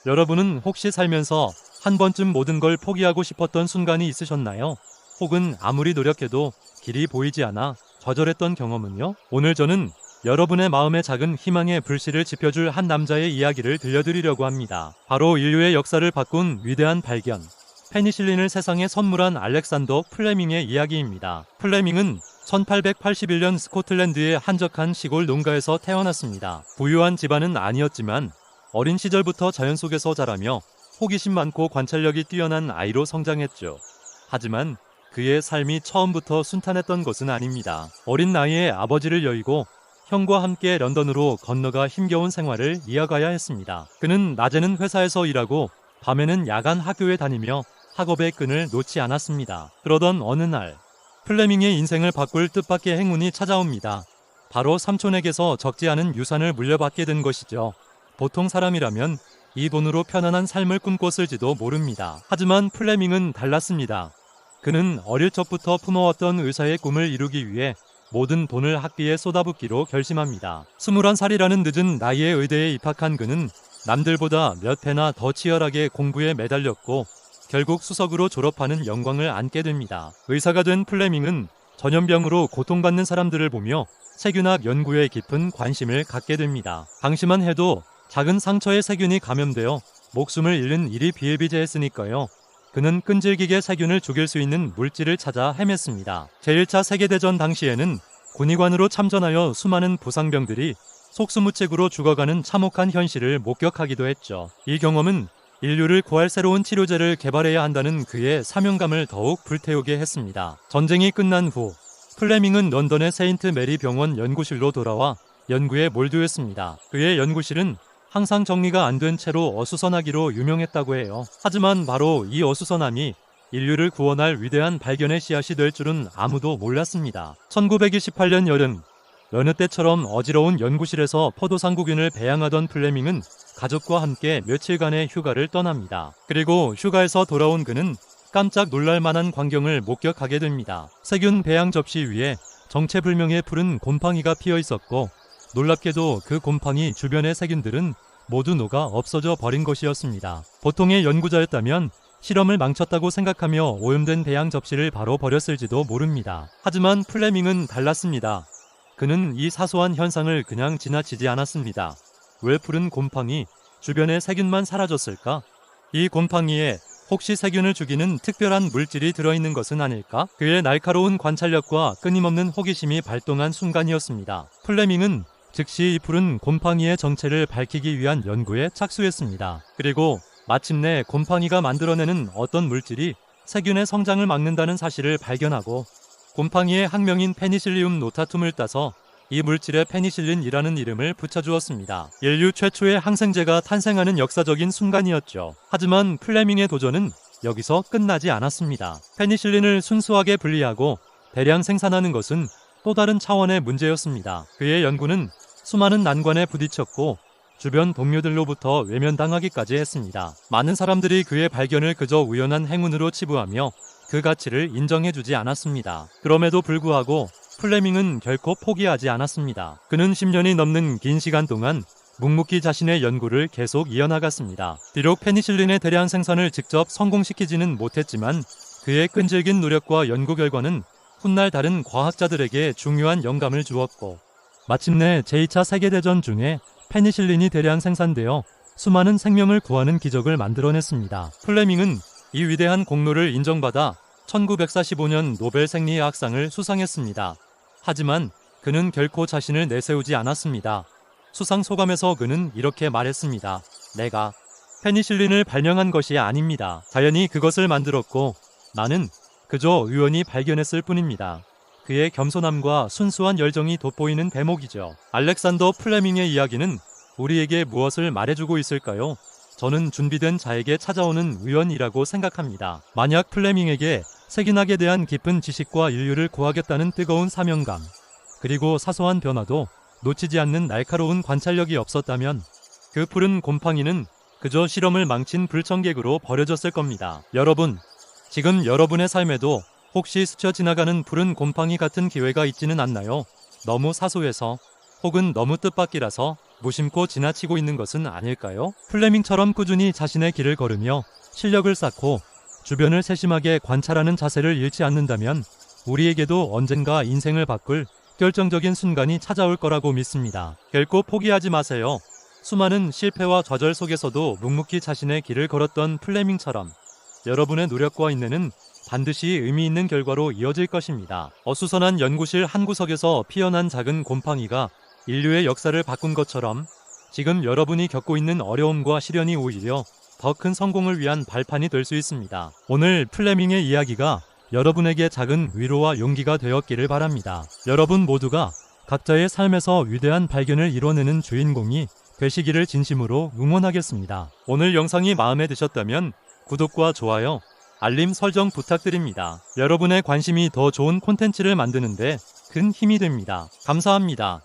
여러분은 혹시 살면서 한 번쯤 모든 걸 포기하고 싶었던 순간이 있으셨나요? 혹은 아무리 노력해도 길이 보이지 않아 좌절했던 경험은요? 오늘 저는 여러분의 마음의 작은 희망의 불씨를 지펴줄 한 남자의 이야기를 들려드리려고 합니다. 바로 인류의 역사를 바꾼 위대한 발견, 페니실린을 세상에 선물한 알렉산더 플레밍의 이야기입니다. 플레밍은 1881년 스코틀랜드의 한적한 시골 농가에서 태어났습니다. 부유한 집안은 아니었지만 어린 시절부터 자연 속에서 자라며 호기심 많고 관찰력이 뛰어난 아이로 성장했죠. 하지만 그의 삶이 처음부터 순탄했던 것은 아닙니다. 어린 나이에 아버지를 여의고 형과 함께 런던으로 건너가 힘겨운 생활을 이어가야 했습니다. 그는 낮에는 회사에서 일하고 밤에는 야간 학교에 다니며 학업의 끈을 놓지 않았습니다. 그러던 어느 날 플레밍의 인생을 바꿀 뜻밖의 행운이 찾아옵니다. 바로 삼촌에게서 적지 않은 유산을 물려받게 된 것이죠. 보통 사람이라면 이 돈으로 편안한 삶을 꿈꿨을지도 모릅니다. 하지만 플레밍은 달랐습니다. 그는 어릴 적부터 품어왔던 의사의 꿈을 이루기 위해 모든 돈을 학비에 쏟아붓기로 결심합니다. 21살이라는 늦은 나이에 의대에 입학한 그는 남들보다 몇 배나 더 치열하게 공부에 매달렸고 결국 수석으로 졸업하는 영광을 안게 됩니다. 의사가 된 플레밍은 전염병으로 고통받는 사람들을 보며 세균학 연구에 깊은 관심을 갖게 됩니다. 당시만 해도 작은 상처에 세균이 감염되어 목숨을 잃는 일이 비일비재했으니까요. 그는 끈질기게 세균을 죽일 수 있는 물질을 찾아 헤맸습니다. 제1차 세계대전 당시에는 군의관으로 참전하여 수많은 부상병들이 속수무책으로 죽어가는 참혹한 현실을 목격하기도 했죠. 이 경험은 인류를 구할 새로운 치료제를 개발해야 한다는 그의 사명감을 더욱 불태우게 했습니다. 전쟁이 끝난 후 플레밍은 런던의 세인트 메리 병원 연구실로 돌아와 연구에 몰두했습니다. 그의 연구실은 항상 정리가 안 된 채로 어수선하기로 유명했다고 해요. 하지만 바로 이 어수선함이 인류를 구원할 위대한 발견의 씨앗이 될 줄은 아무도 몰랐습니다. 1928년 여름, 여느 때처럼 어지러운 연구실에서 포도상구균을 배양하던 플레밍은 가족과 함께 며칠간의 휴가를 떠납니다. 그리고 휴가에서 돌아온 그는 깜짝 놀랄 만한 광경을 목격하게 됩니다. 세균 배양 접시 위에 정체불명의 푸른 곰팡이가 피어 있었고 놀랍게도 그 곰팡이 주변의 세균들은 모두 녹아 없어져 버린 것이었습니다. 보통의 연구자였다면 실험을 망쳤다고 생각하며 오염된 배양 접시를 바로 버렸을지도 모릅니다. 하지만 플레밍은 달랐습니다. 그는 이 사소한 현상을 그냥 지나치지 않았습니다. 왜 푸른 곰팡이 주변의 세균만 사라졌을까? 이 곰팡이에 혹시 세균을 죽이는 특별한 물질이 들어있는 것은 아닐까? 그의 날카로운 관찰력과 끊임없는 호기심이 발동한 순간이었습니다. 플레밍은 즉시 이 푸른 곰팡이의 정체를 밝히기 위한 연구에 착수했습니다. 그리고 마침내 곰팡이가 만들어내는 어떤 물질이 세균의 성장을 막는다는 사실을 발견하고 곰팡이의 학명인 페니실리움 노타툼을 따서 이 물질에 페니실린이라는 이름을 붙여주었습니다. 인류 최초의 항생제가 탄생하는 역사적인 순간이었죠. 하지만 플레밍의 도전은 여기서 끝나지 않았습니다. 페니실린을 순수하게 분리하고 대량 생산하는 것은 또 다른 차원의 문제였습니다. 그의 연구는 수많은 난관에 부딪혔고 주변 동료들로부터 외면당하기까지 했습니다. 많은 사람들이 그의 발견을 그저 우연한 행운으로 치부하며 그 가치를 인정해주지 않았습니다. 그럼에도 불구하고 플레밍은 결코 포기하지 않았습니다. 그는 10년이 넘는 긴 시간 동안 묵묵히 자신의 연구를 계속 이어나갔습니다. 비록 페니실린의 대량 생산을 직접 성공시키지는 못했지만 그의 끈질긴 노력과 연구 결과는 훗날 다른 과학자들에게 중요한 영감을 주었고 마침내 제2차 세계대전 중에 페니실린이 대량 생산되어 수많은 생명을 구하는 기적을 만들어냈습니다. 플레밍은 이 위대한 공로를 인정받아 1945년 노벨 생리의학상을 수상했습니다. 하지만 그는 결코 자신을 내세우지 않았습니다. 수상 소감에서 그는 이렇게 말했습니다. 내가 페니실린을 발명한 것이 아닙니다. 자연이 그것을 만들었고 나는 그저 우연히 발견했을 뿐입니다. 그의 겸손함과 순수한 열정이 돋보이는 대목이죠. 알렉산더 플레밍의 이야기는 우리에게 무엇을 말해주고 있을까요? 저는 준비된 자에게 찾아오는 우연이라고 생각합니다. 만약 플레밍에게 세균학에 대한 깊은 지식과 인류를 구하겠다는 뜨거운 사명감, 그리고 사소한 변화도 놓치지 않는 날카로운 관찰력이 없었다면 그 푸른 곰팡이는 그저 실험을 망친 불청객으로 버려졌을 겁니다. 여러분, 지금 여러분의 삶에도 혹시 스쳐 지나가는 푸른 곰팡이 같은 기회가 있지는 않나요? 너무 사소해서 혹은 너무 뜻밖이라서 무심코 지나치고 있는 것은 아닐까요? 플레밍처럼 꾸준히 자신의 길을 걸으며 실력을 쌓고 주변을 세심하게 관찰하는 자세를 잃지 않는다면 우리에게도 언젠가 인생을 바꿀 결정적인 순간이 찾아올 거라고 믿습니다. 결코 포기하지 마세요. 수많은 실패와 좌절 속에서도 묵묵히 자신의 길을 걸었던 플레밍처럼 여러분의 노력과 인내는 반드시 의미 있는 결과로 이어질 것입니다. 어수선한 연구실 한 구석에서 피어난 작은 곰팡이가 인류의 역사를 바꾼 것처럼 지금 여러분이 겪고 있는 어려움과 시련이 오히려 더 큰 성공을 위한 발판이 될 수 있습니다. 오늘 플레밍의 이야기가 여러분에게 작은 위로와 용기가 되었기를 바랍니다. 여러분 모두가 각자의 삶에서 위대한 발견을 이뤄내는 주인공이 되시기를 진심으로 응원하겠습니다. 오늘 영상이 마음에 드셨다면 구독과 좋아요, 알림 설정 부탁드립니다. 여러분의 관심이 더 좋은 콘텐츠를 만드는데 큰 힘이 됩니다. 감사합니다.